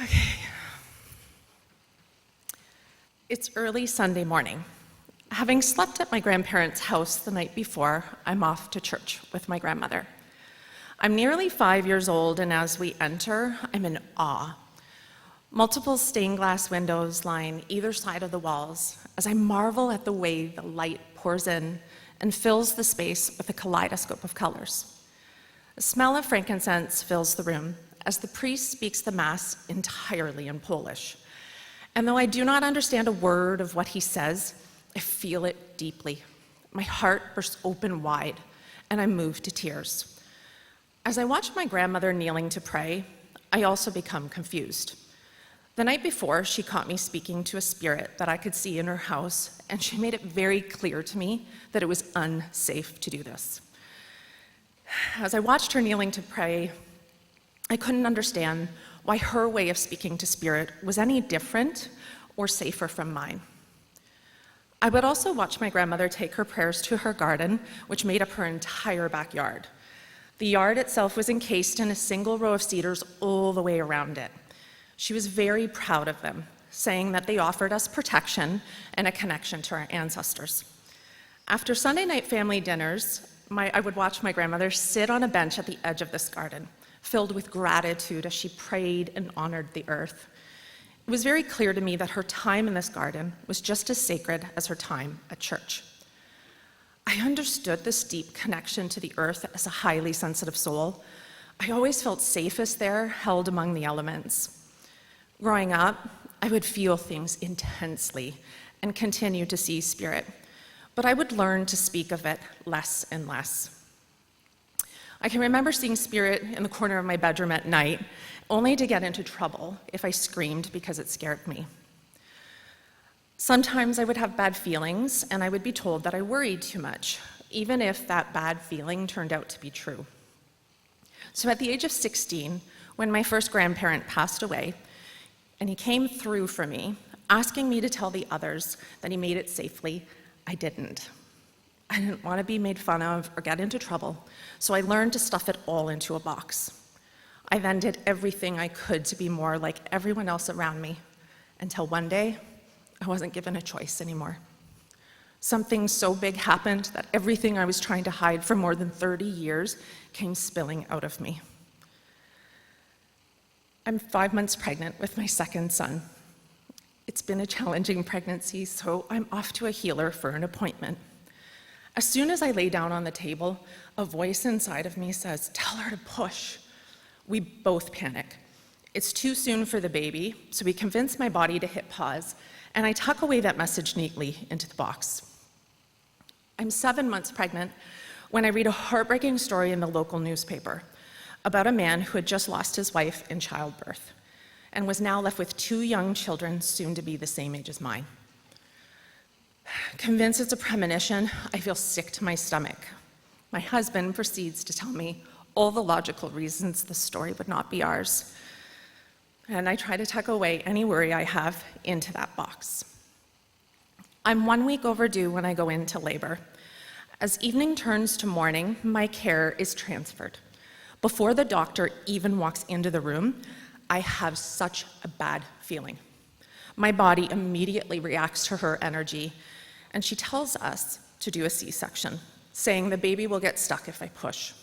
Okay. It's early Sunday morning. Having slept at my grandparents' house the night before, I'm off to church with my grandmother. I'm nearly 5 years old, and as we enter, I'm in awe. Multiple stained glass windows line either side of the walls as I marvel at the way the light pours in and fills the space with a kaleidoscope of colors. The smell of frankincense fills the room as the priest speaks the Mass entirely in Polish. And though I do not understand a word of what he says, I feel it deeply. My heart bursts open wide, and I'm moved to tears. As I watch my grandmother kneeling to pray, I also become confused. The night before, she caught me speaking to a spirit that I could see in her house, and she made it very clear to me that it was unsafe to do this. As I watched her kneeling to pray, I couldn't understand why her way of speaking to spirit was any different or safer from mine. I would also watch my grandmother take her prayers to her garden, which made up her entire backyard. The yard itself was encased in a single row of cedars all the way around it. She was very proud of them, saying that they offered us protection and a connection to our ancestors. After Sunday night family dinners, I would watch my grandmother sit on a bench at the edge of this garden, filled with gratitude as she prayed and honored the earth. It was very clear to me that her time in this garden was just as sacred as her time at church. I understood this deep connection to the earth as a highly sensitive soul. I always felt safest there, held among the elements. Growing up, I would feel things intensely and continue to see spirit, but I would learn to speak of it less and less. I can remember seeing spirit in the corner of my bedroom at night, only to get into trouble if I screamed because it scared me. Sometimes I would have bad feelings, and I would be told that I worried too much, even if that bad feeling turned out to be true. So at the age of 16, when my first grandparent passed away, and he came through for me, asking me to tell the others that he made it safely, I didn't. I didn't want to be made fun of or get into trouble, so I learned to stuff it all into a box. I then did everything I could to be more like everyone else around me, until one day, I wasn't given a choice anymore. Something so big happened that everything I was trying to hide for more than 30 years came spilling out of me. I'm 5 months pregnant with my second son. It's been a challenging pregnancy, so I'm off to a healer for an appointment. As soon as I lay down on the table, a voice inside of me says, "Tell her to push." We both panic. It's too soon for the baby, so we convince my body to hit pause, and I tuck away that message neatly into the box. I'm 7 months pregnant when I read a heartbreaking story in the local newspaper about a man who had just lost his wife in childbirth and was now left with 2 young children, soon to be the same age as mine. Convinced it's a premonition, I feel sick to my stomach. My husband proceeds to tell me all the logical reasons the story would not be ours, and I try to tuck away any worry I have into that box. I'm 1 week overdue when I go into labor. As evening turns to morning, my care is transferred. Before the doctor even walks into the room, I have such a bad feeling. My body immediately reacts to her energy, and she tells us to do a C-section, saying the baby will get stuck if I push.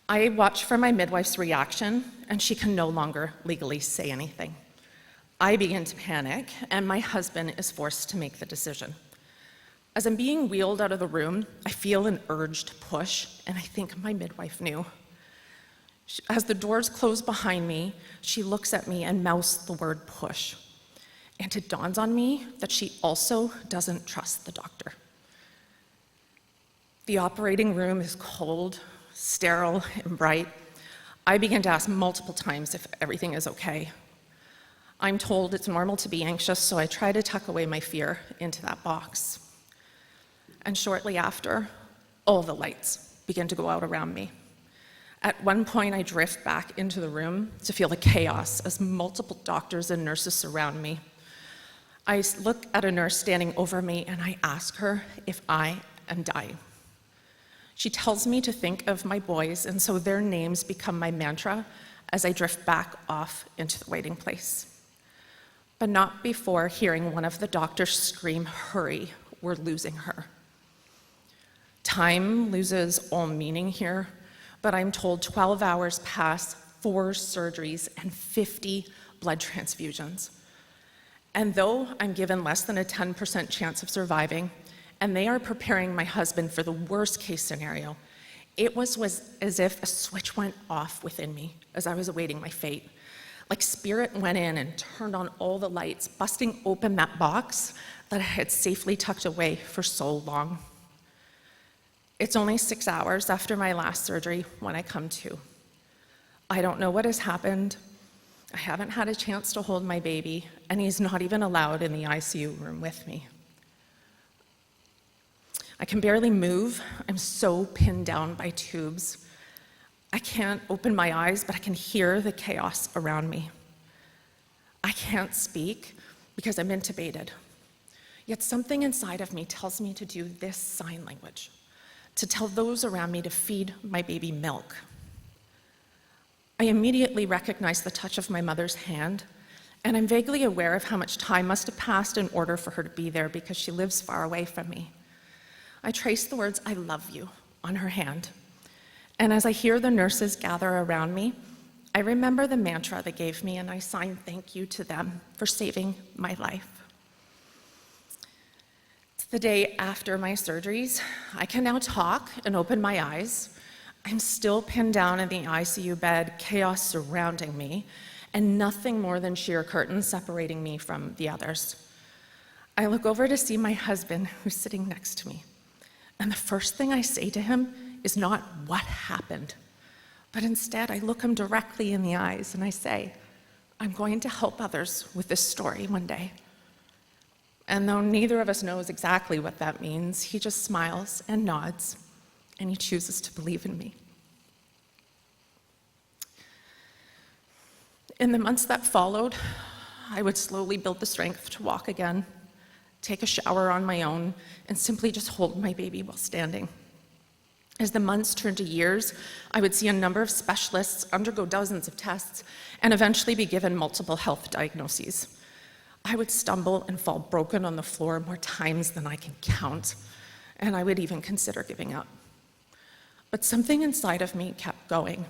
I watch for my midwife's reaction, and she can no longer legally say anything. I begin to panic, and my husband is forced to make the decision. As I'm being wheeled out of the room, I feel an urge to push, and I think my midwife knew. As the doors close behind me, she looks at me and mouths the word push. And it dawns on me that she also doesn't trust the doctor. The operating room is cold, sterile, and bright. I begin to ask multiple times if everything is okay. I'm told it's normal to be anxious, so I try to tuck away my fear into that box. And shortly after, all the lights begin to go out around me. At one point, I drift back into the room to feel the chaos as multiple doctors and nurses surround me. I look at a nurse standing over me, and I ask her if I am dying. She tells me to think of my boys, and so their names become my mantra as I drift back off into the waiting place. But not before hearing one of the doctors scream, "Hurry, we're losing her." Time loses all meaning here, but I'm told 12 hours pass, 4 surgeries, and 50 blood transfusions. And though I'm given less than a 10% chance of surviving, and they are preparing my husband for the worst case scenario, it was as if a switch went off within me as I was awaiting my fate. Like spirit went in and turned on all the lights, busting open that box that I had safely tucked away for so long. It's only 6 hours after my last surgery when I come to. I don't know what has happened. I haven't had a chance to hold my baby, and he's not even allowed in the ICU room with me. I can barely move. I'm so pinned down by tubes. I can't open my eyes, but I can hear the chaos around me. I can't speak because I'm intubated. Yet something inside of me tells me to do this sign language, to tell those around me to feed my baby milk. I immediately recognize the touch of my mother's hand, and I'm vaguely aware of how much time must have passed in order for her to be there because she lives far away from me. I trace the words, "I love you," on her hand. And as I hear the nurses gather around me, I remember the mantra they gave me, and I sign thank you to them for saving my life. It's the day after my surgeries. I can now talk and open my eyes. I'm still pinned down in the ICU bed, chaos surrounding me, and nothing more than sheer curtains separating me from the others. I look over to see my husband, who's sitting next to me. And the first thing I say to him is not what happened, but instead I look him directly in the eyes and I say, "I'm going to help others with this story one day." And though neither of us knows exactly what that means, he just smiles and nods, and he chooses to believe in me. In the months that followed, I would slowly build the strength to walk again, take a shower on my own, and simply just hold my baby while standing. As the months turned to years, I would see a number of specialists, undergo dozens of tests, and eventually be given multiple health diagnoses. I would stumble and fall broken on the floor more times than I can count, and I would even consider giving up. But something inside of me kept going.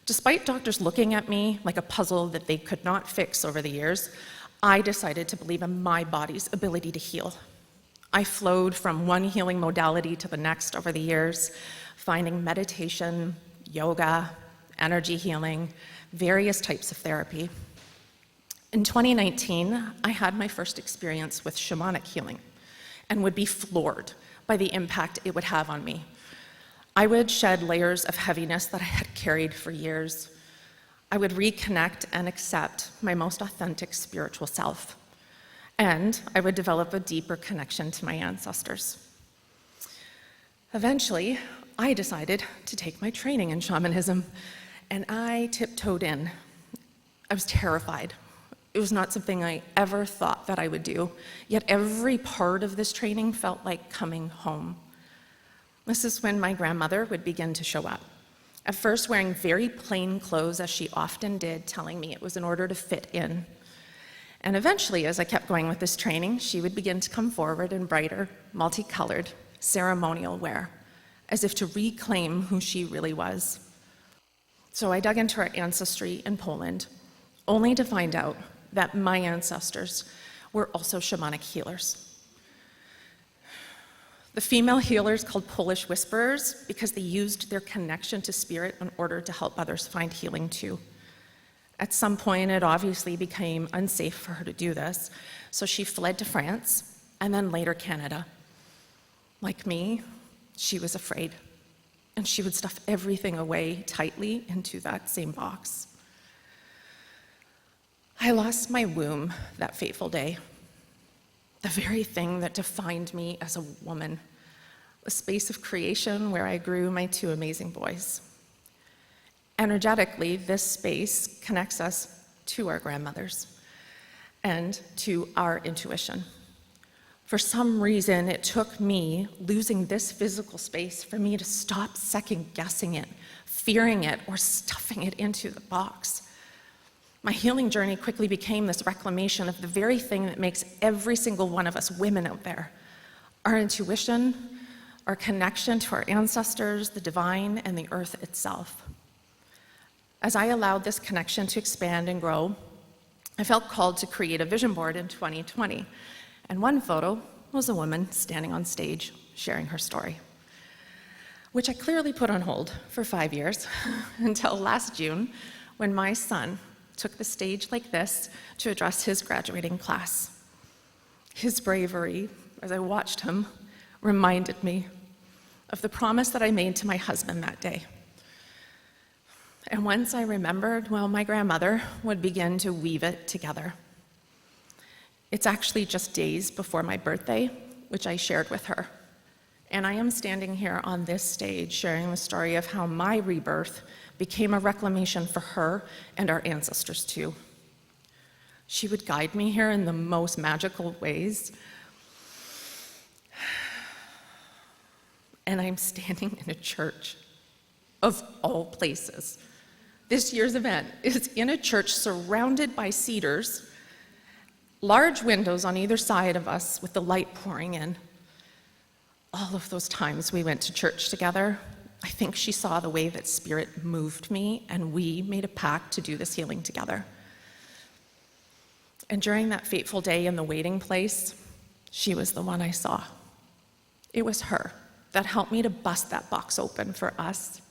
Despite doctors looking at me like a puzzle that they could not fix over the years, I decided to believe in my body's ability to heal. I flowed from one healing modality to the next over the years, finding meditation, yoga, energy healing, various types of therapy. In 2019, I had my first experience with shamanic healing and would be floored by the impact it would have on me. I would shed layers of heaviness that I had carried for years. I would reconnect and accept my most authentic spiritual self. And I would develop a deeper connection to my ancestors. Eventually, I decided to take my training in shamanism, and I tiptoed in. I was terrified. It was not something I ever thought that I would do, yet every part of this training felt like coming home. This is when my grandmother would begin to show up. At first wearing very plain clothes, as she often did, telling me it was in order to fit in. And eventually, as I kept going with this training, she would begin to come forward in brighter, multicolored, ceremonial wear, as if to reclaim who she really was. So I dug into her ancestry in Poland, only to find out that my ancestors were also shamanic healers. The female healers called Polish whisperers because they used their connection to spirit in order to help others find healing too. At some point, it obviously became unsafe for her to do this, so she fled to France and then later Canada. Like me, she was afraid, and she would stuff everything away tightly into that same box. I lost my womb that fateful day, the very thing that defined me as a woman, a space of creation where I grew my 2 amazing boys. Energetically, this space connects us to our grandmothers and to our intuition. For some reason, it took me losing this physical space for me to stop second-guessing it, fearing it, or stuffing it into the box. My healing journey quickly became this reclamation of the very thing that makes every single one of us women out there: our intuition, our connection to our ancestors, the divine, and the earth itself. As I allowed this connection to expand and grow, I felt called to create a vision board in 2020. And one photo was a woman standing on stage sharing her story, which I clearly put on hold for 5 years until last June, when my son took the stage like this to address his graduating class. His bravery, as I watched him, reminded me of the promise that I made to my husband that day. And once I remembered, well, my grandmother would begin to weave it together. It's actually just days before my birthday, which I shared with her. And I am standing here on this stage sharing the story of how my rebirth became a reclamation for her and our ancestors too. She would guide me here in the most magical ways. And I'm standing in a church, of all places. This year's event is in a church surrounded by cedars, large windows on either side of us with the light pouring in. All of those times we went to church together, I think she saw the way that Spirit moved me, and we made a pact to do this healing together. And during that fateful day in the waiting place, she was the one I saw. It was her that helped me to bust that box open for us,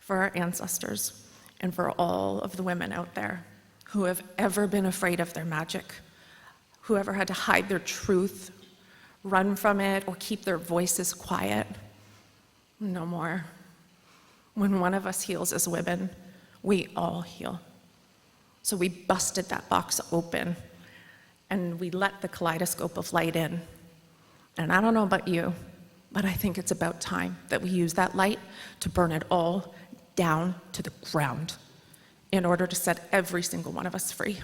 for our ancestors, and for all of the women out there who have ever been afraid of their magic, who ever had to hide their truth, run from it, or keep their voices quiet. No more. When one of us heals as women, we all heal. So we busted that box open, and we let the kaleidoscope of light in. And I don't know about you, but I think it's about time that we use that light to burn it all down to the ground in order to set every single one of us free.